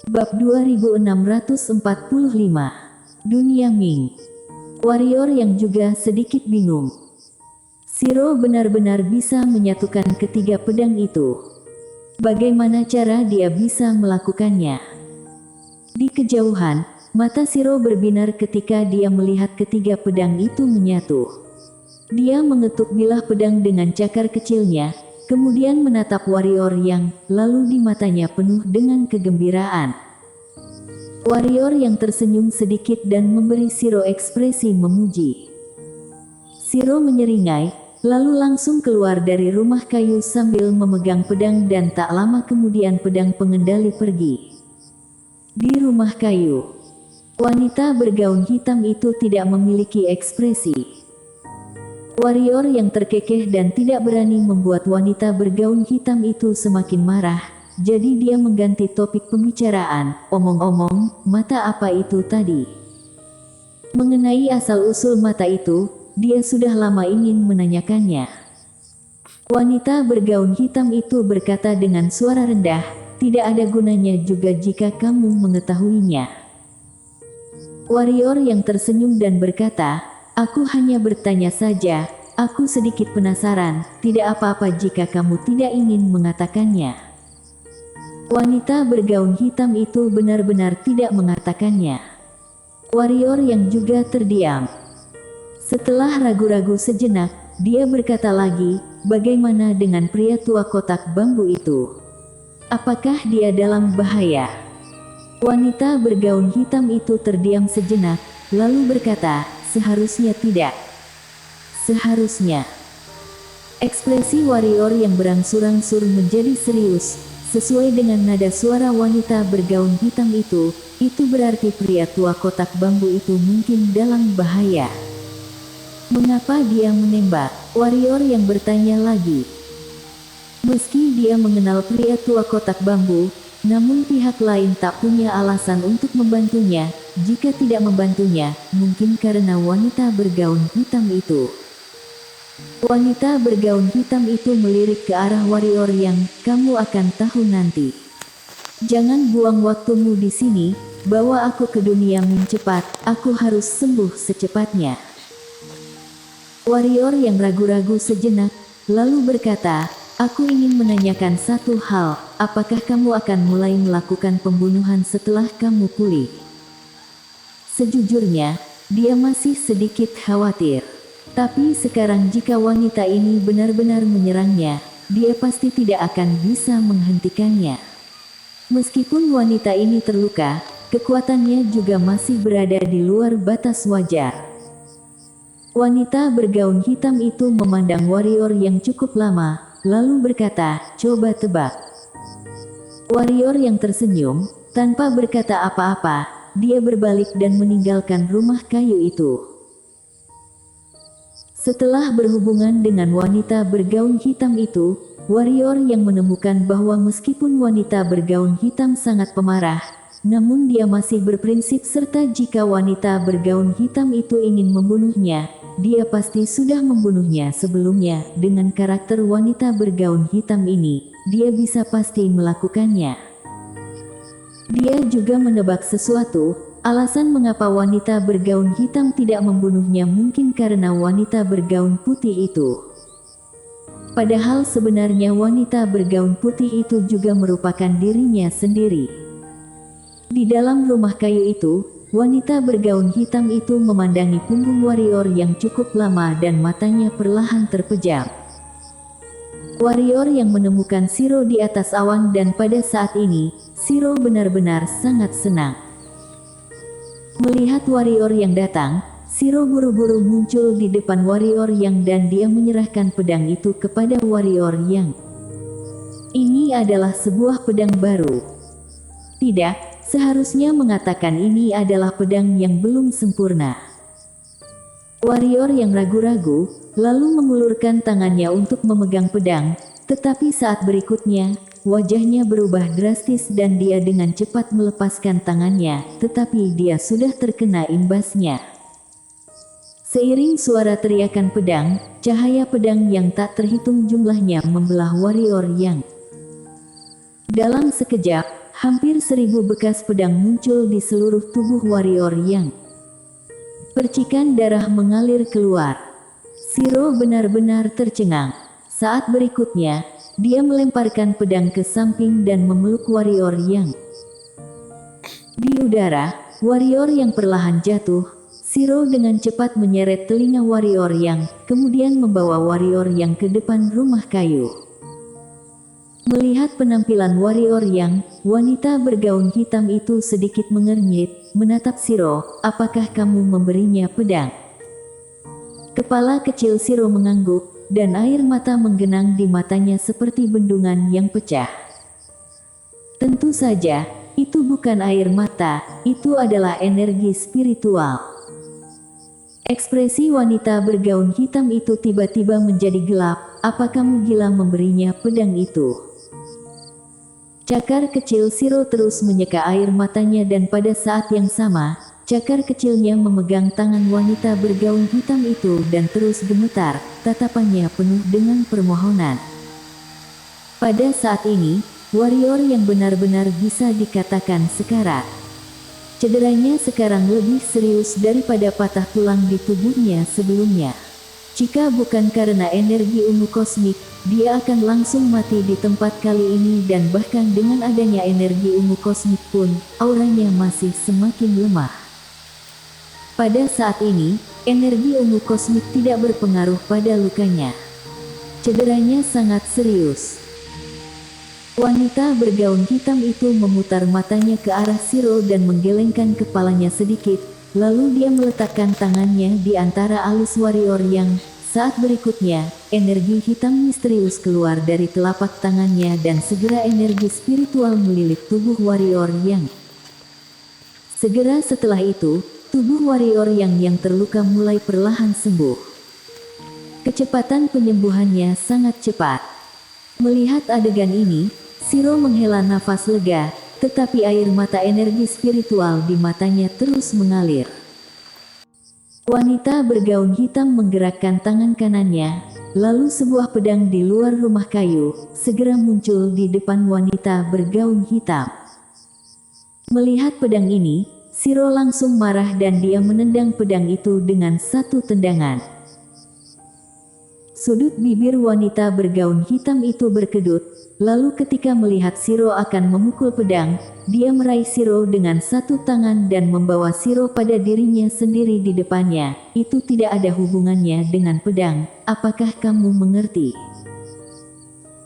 Bab 2645. Dunia Ming. Warrior yang juga sedikit bingung. Shiro benar-benar bisa menyatukan ketiga pedang itu. Bagaimana cara dia bisa melakukannya? Di kejauhan, mata Shiro berbinar ketika dia melihat ketiga pedang itu menyatu. Dia mengetuk bilah pedang dengan cakar kecilnya, kemudian menatap warrior yang, lalu di matanya penuh dengan kegembiraan. Warrior yang tersenyum sedikit dan memberi Shiro ekspresi memuji. Shiro menyeringai, lalu langsung keluar dari rumah kayu sambil memegang pedang dan tak lama kemudian pedang pengendali pergi. Di rumah kayu, wanita bergaun hitam itu tidak memiliki ekspresi. Warrior yang terkekeh dan tidak berani membuat wanita bergaun hitam itu semakin marah, jadi dia mengganti topik pembicaraan. Omong-omong, mata apa itu tadi? Mengenai asal-usul mata itu, dia sudah lama ingin menanyakannya. Wanita bergaun hitam itu berkata dengan suara rendah, tidak ada gunanya juga jika kamu mengetahuinya. Warrior yang tersenyum dan berkata, aku hanya bertanya saja, aku sedikit penasaran, tidak apa-apa jika kamu tidak ingin mengatakannya. Wanita bergaun hitam itu benar-benar tidak mengatakannya. Warrior yang juga terdiam. Setelah ragu-ragu sejenak, dia berkata lagi, bagaimana dengan pria tua kotak bambu itu? Apakah dia dalam bahaya? Wanita bergaun hitam itu terdiam sejenak, lalu berkata, seharusnya tidak. Seharusnya. Ekspresi warrior yang berangsur-angsur menjadi serius, sesuai dengan nada suara wanita bergaun hitam itu berarti pria tua kotak bambu itu mungkin dalam bahaya. Mengapa dia menembak? Warrior yang bertanya lagi. Meski dia mengenal pria tua kotak bambu, namun pihak lain tak punya alasan untuk membantunya. Jika tidak membantunya, mungkin karena wanita bergaun hitam itu. Wanita bergaun hitam itu melirik ke arah warrior yang, kamu akan tahu nanti. Jangan buang waktumu di sini, bawa aku ke dunia Ming cepat, aku harus sembuh secepatnya. Warrior yang ragu-ragu sejenak, lalu berkata, aku ingin menanyakan satu hal, apakah kamu akan mulai melakukan pembunuhan setelah kamu pulih? Sejujurnya, dia masih sedikit khawatir. Tapi sekarang jika wanita ini benar-benar menyerangnya, dia pasti tidak akan bisa menghentikannya. Meskipun wanita ini terluka, kekuatannya juga masih berada di luar batas wajar. Wanita bergaun hitam itu memandang warrior yang cukup lama, lalu berkata, coba tebak. Warrior yang tersenyum, tanpa berkata apa-apa, dia berbalik dan meninggalkan rumah kayu itu. Setelah berhubungan dengan wanita bergaun hitam itu, warrior yang menemukan bahwa meskipun wanita bergaun hitam sangat pemarah, namun dia masih berprinsip serta jika wanita bergaun hitam itu ingin membunuhnya, dia pasti sudah membunuhnya sebelumnya. Dengan karakter wanita bergaun hitam ini, dia bisa pasti melakukannya. Dia juga menebak sesuatu, alasan mengapa wanita bergaun hitam tidak membunuhnya mungkin karena wanita bergaun putih itu. Padahal sebenarnya wanita bergaun putih itu juga merupakan dirinya sendiri. Di dalam rumah kayu itu, wanita bergaun hitam itu memandangi punggung warrior yang cukup lama dan matanya perlahan terpejam. Warrior yang menemukan Shiro di atas awan dan pada saat ini, Shiro benar-benar sangat senang. Melihat warrior yang datang, Shiro buru-buru muncul di depan warrior yang dan dia menyerahkan pedang itu kepada warrior yang. Ini adalah sebuah pedang baru. Tidak, seharusnya mengatakan ini adalah pedang yang belum sempurna. Warrior yang ragu-ragu, lalu mengulurkan tangannya untuk memegang pedang, tetapi saat berikutnya, wajahnya berubah drastis dan dia dengan cepat melepaskan tangannya, tetapi dia sudah terkena imbasnya. Seiring suara teriakan pedang, cahaya pedang yang tak terhitung jumlahnya membelah warrior yang. Dalam sekejap, hampir 1000 bekas pedang muncul di seluruh tubuh warrior Yang. Percikan darah mengalir keluar. Shiro benar-benar tercengang. Saat berikutnya, dia melemparkan pedang ke samping dan memeluk warrior Yang. Di udara, warrior Yang perlahan jatuh. Shiro dengan cepat menyeret telinga warrior Yang, kemudian membawa warrior Yang ke depan rumah kayu. Melihat penampilan warrior Yang, wanita bergaun hitam itu sedikit mengernyit, menatap Shiro. Apakah kamu memberinya pedang? Kepala kecil Shiro mengangguk, dan air mata menggenang di matanya seperti bendungan yang pecah. Tentu saja, itu bukan air mata, itu adalah energi spiritual. Ekspresi wanita bergaun hitam itu tiba-tiba menjadi gelap. Apa kamu gila memberinya pedang itu? Cakar kecil Shiro terus menyeka air matanya dan pada saat yang sama, cakar kecilnya memegang tangan wanita bergaun hitam itu dan terus gemetar, tatapannya penuh dengan permohonan. Pada saat ini, warrior yang benar-benar bisa dikatakan sekarat. Cederanya sekarang lebih serius daripada patah tulang di tubuhnya sebelumnya. Jika bukan karena energi ungu kosmik, dia akan langsung mati di tempat kali ini dan bahkan dengan adanya energi ungu kosmik pun, auranya masih semakin lemah. Pada saat ini, energi ungu kosmik tidak berpengaruh pada lukanya. Cederanya sangat serius. Wanita bergaun hitam itu memutar matanya ke arah Shiro dan menggelengkan kepalanya sedikit, lalu dia meletakkan tangannya di antara alus warrior Yang. Saat berikutnya, energi hitam misterius keluar dari telapak tangannya dan segera energi spiritual melilit tubuh warrior Yang. Segera setelah itu, tubuh warrior yang terluka mulai perlahan sembuh. Kecepatan penyembuhannya sangat cepat. Melihat adegan ini, Shiro menghela nafas lega, tetapi air mata energi spiritual di matanya terus mengalir. Wanita bergaun hitam menggerakkan tangan kanannya, lalu sebuah pedang di luar rumah kayu segera muncul di depan wanita bergaun hitam. Melihat pedang ini, Shiro langsung marah dan dia menendang pedang itu dengan satu tendangan. Sudut bibir wanita bergaun hitam itu berkedut, lalu ketika melihat Shiro akan memukul pedang, dia meraih Shiro dengan satu tangan dan membawa Shiro pada dirinya sendiri di depannya. Itu tidak ada hubungannya dengan pedang, apakah kamu mengerti?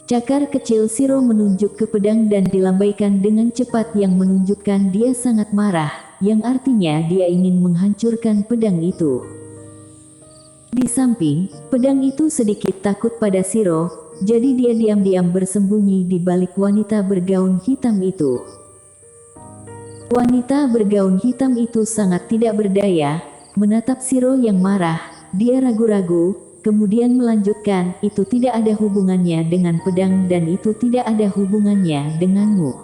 Cakar kecil Shiro menunjuk ke pedang dan dilambaikan dengan cepat yang menunjukkan dia sangat marah, yang artinya dia ingin menghancurkan pedang itu. Di samping, pedang itu sedikit takut pada Shiro, jadi dia diam-diam bersembunyi di balik wanita bergaun hitam itu. Wanita bergaun hitam itu sangat tidak berdaya, menatap Shiro yang marah, dia ragu-ragu, kemudian melanjutkan, itu tidak ada hubungannya dengan pedang dan itu tidak ada hubungannya denganmu.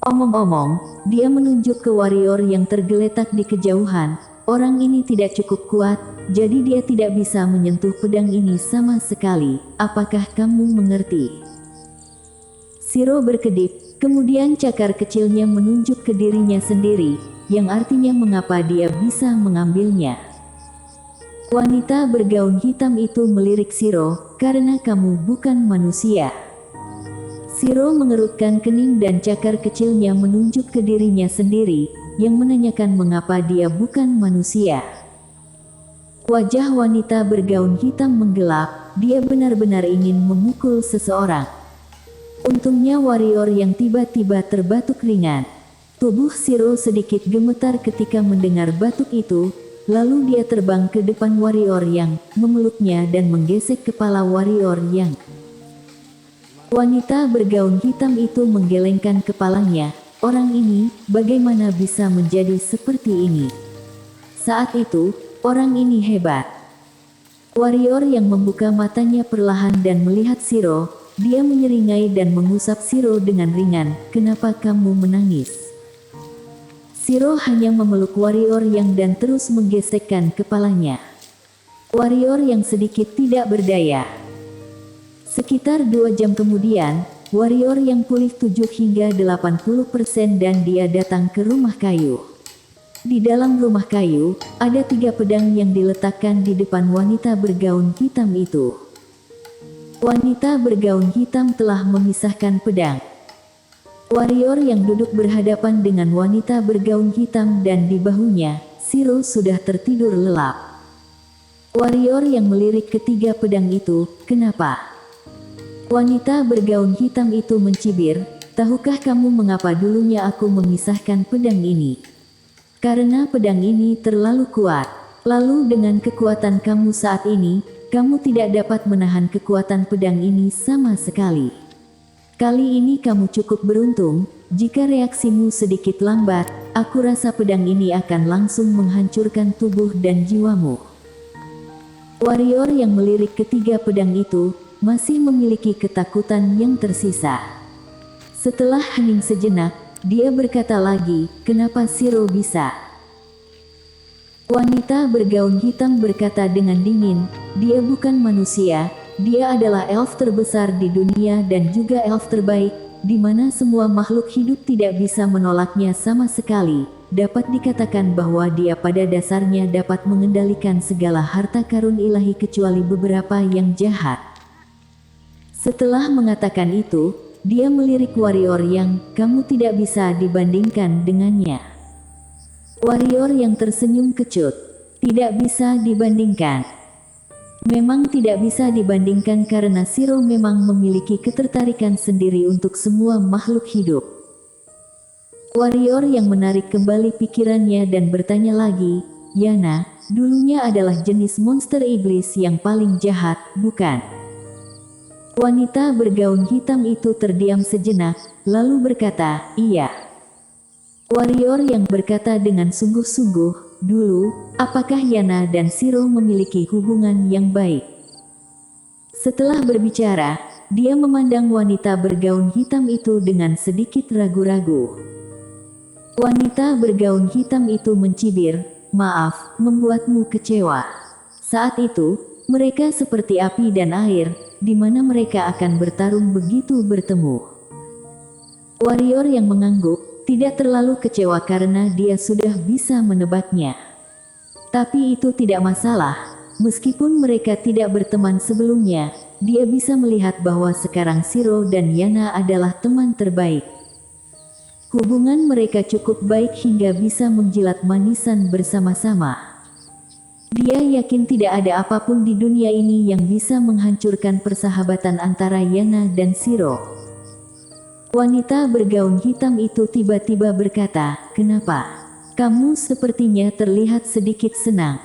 Omong-omong, dia menunjuk ke warrior yang tergeletak di kejauhan. Orang ini tidak cukup kuat, jadi dia tidak bisa menyentuh pedang ini sama sekali. Apakah kamu mengerti? Shiro berkedip, kemudian cakar kecilnya menunjuk ke dirinya sendiri, yang artinya mengapa dia bisa mengambilnya. Wanita bergaun hitam itu melirik Shiro, karena kamu bukan manusia. Shiro mengerutkan kening dan cakar kecilnya menunjuk ke dirinya sendiri, yang menanyakan mengapa dia bukan manusia. Wajah wanita bergaun hitam menggelap, dia benar-benar ingin memukul seseorang. Untungnya warrior yang tiba-tiba terbatuk ringan. Tubuh Shiro sedikit gemetar ketika mendengar batuk itu, lalu dia terbang ke depan warrior yang, memeluknya dan menggesek kepala warrior yang. Wanita bergaun hitam itu menggelengkan kepalanya. Orang ini, bagaimana bisa menjadi seperti ini? Saat itu, orang ini hebat. Warrior yang membuka matanya perlahan dan melihat Shiro, dia menyeringai dan mengusap Shiro dengan ringan. Kenapa kamu menangis? Shiro hanya memeluk warrior yang dan terus menggesekkan kepalanya. Warrior yang sedikit tidak berdaya. Sekitar 2 jam kemudian, warrior yang pulih 7 hingga 80% dan dia datang ke rumah kayu. Di dalam rumah kayu, ada 3 pedang yang diletakkan di depan wanita bergaun hitam itu. Wanita bergaun hitam telah memisahkan pedang. Warrior yang duduk berhadapan dengan wanita bergaun hitam dan di bahunya, Shiro sudah tertidur lelap. Warrior yang melirik ketiga pedang itu, kenapa? Wanita bergaun hitam itu mencibir, tahukah kamu mengapa dulunya aku memisahkan pedang ini? Karena pedang ini terlalu kuat. Lalu dengan kekuatan kamu saat ini, kamu tidak dapat menahan kekuatan pedang ini sama sekali. Kali ini kamu cukup beruntung, jika reaksimu sedikit lambat, aku rasa pedang ini akan langsung menghancurkan tubuh dan jiwamu. Warrior yang melirik ketiga pedang itu, masih memiliki ketakutan yang tersisa. Setelah hening sejenak, dia berkata lagi, kenapa Shiro bisa? Wanita bergaun hitam berkata dengan dingin, dia bukan manusia, dia adalah elf terbesar di dunia dan juga elf terbaik, di mana semua makhluk hidup tidak bisa menolaknya sama sekali. Dapat dikatakan bahwa dia pada dasarnya dapat mengendalikan segala harta karun ilahi kecuali beberapa yang jahat. Setelah mengatakan itu, dia melirik warrior yang, kamu tidak bisa dibandingkan dengannya. Warrior yang tersenyum kecut, tidak bisa dibandingkan. Memang tidak bisa dibandingkan karena Shiro memang memiliki ketertarikan sendiri untuk semua makhluk hidup. Warrior yang menarik kembali pikirannya dan bertanya lagi, Yana, dulunya adalah jenis monster iblis yang paling jahat, bukan? Wanita bergaun hitam itu terdiam sejenak, lalu berkata, iya. Warrior yang berkata dengan sungguh-sungguh, dulu, apakah Yana dan Shiro memiliki hubungan yang baik? Setelah berbicara, dia memandang wanita bergaun hitam itu dengan sedikit ragu-ragu. Wanita bergaun hitam itu mencibir, maaf, membuatmu kecewa. Saat itu, mereka seperti api dan air, di mana mereka akan bertarung begitu bertemu. Warrior yang mengangguk, tidak terlalu kecewa karena dia sudah bisa menebaknya. Tapi itu tidak masalah, meskipun mereka tidak berteman sebelumnya, dia bisa melihat bahwa sekarang Shiro dan Yana adalah teman terbaik. Hubungan mereka cukup baik hingga bisa menjilat manisan bersama-sama. Dia yakin tidak ada apapun di dunia ini yang bisa menghancurkan persahabatan antara Yana dan Shiro. Wanita bergaun hitam itu tiba-tiba berkata, kenapa? Kamu sepertinya terlihat sedikit senang.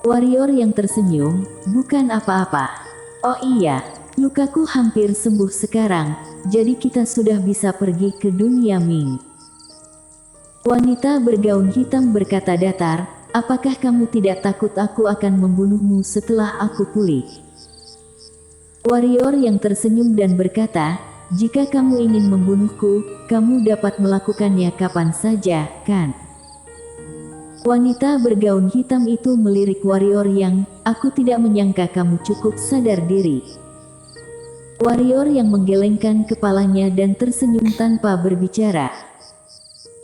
Warrior yang tersenyum, bukan apa-apa. Oh iya, lukaku hampir sembuh sekarang, jadi kita sudah bisa pergi ke dunia Ming. Wanita bergaun hitam berkata datar, apakah kamu tidak takut aku akan membunuhmu setelah aku pulih? Warrior yang tersenyum dan berkata, jika kamu ingin membunuhku, kamu dapat melakukannya kapan saja, kan? Wanita bergaun hitam itu melirik warrior yang, aku tidak menyangka kamu cukup sadar diri. Warrior yang menggelengkan kepalanya dan tersenyum tanpa berbicara.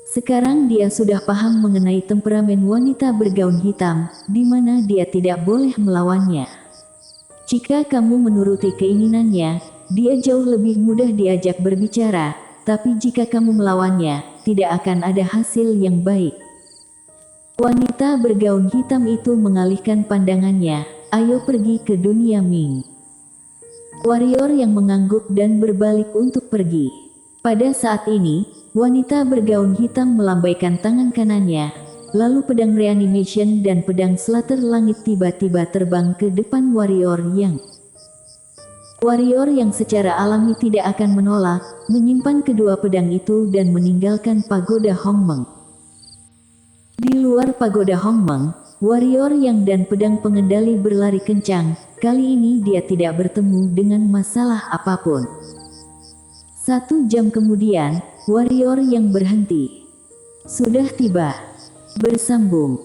Sekarang dia sudah paham mengenai temperamen wanita bergaun hitam, di mana dia tidak boleh melawannya. Jika kamu menuruti keinginannya, dia jauh lebih mudah diajak berbicara, tapi jika kamu melawannya, tidak akan ada hasil yang baik. Wanita bergaun hitam itu mengalihkan pandangannya, ayo pergi ke dunia Ming. Warrior yang mengangguk dan berbalik untuk pergi. Pada saat ini, wanita bergaun hitam melambaikan tangan kanannya, lalu pedang reanimation dan pedang slater langit tiba-tiba terbang ke depan warrior yang secara alami tidak akan menolak, menyimpan kedua pedang itu dan meninggalkan pagoda Hongmeng. Di luar pagoda Hongmeng, warrior yang dan pedang pengendali berlari kencang, kali ini dia tidak bertemu dengan masalah apapun. 1 jam kemudian, warrior yang berhenti. Sudah tiba. Bersambung.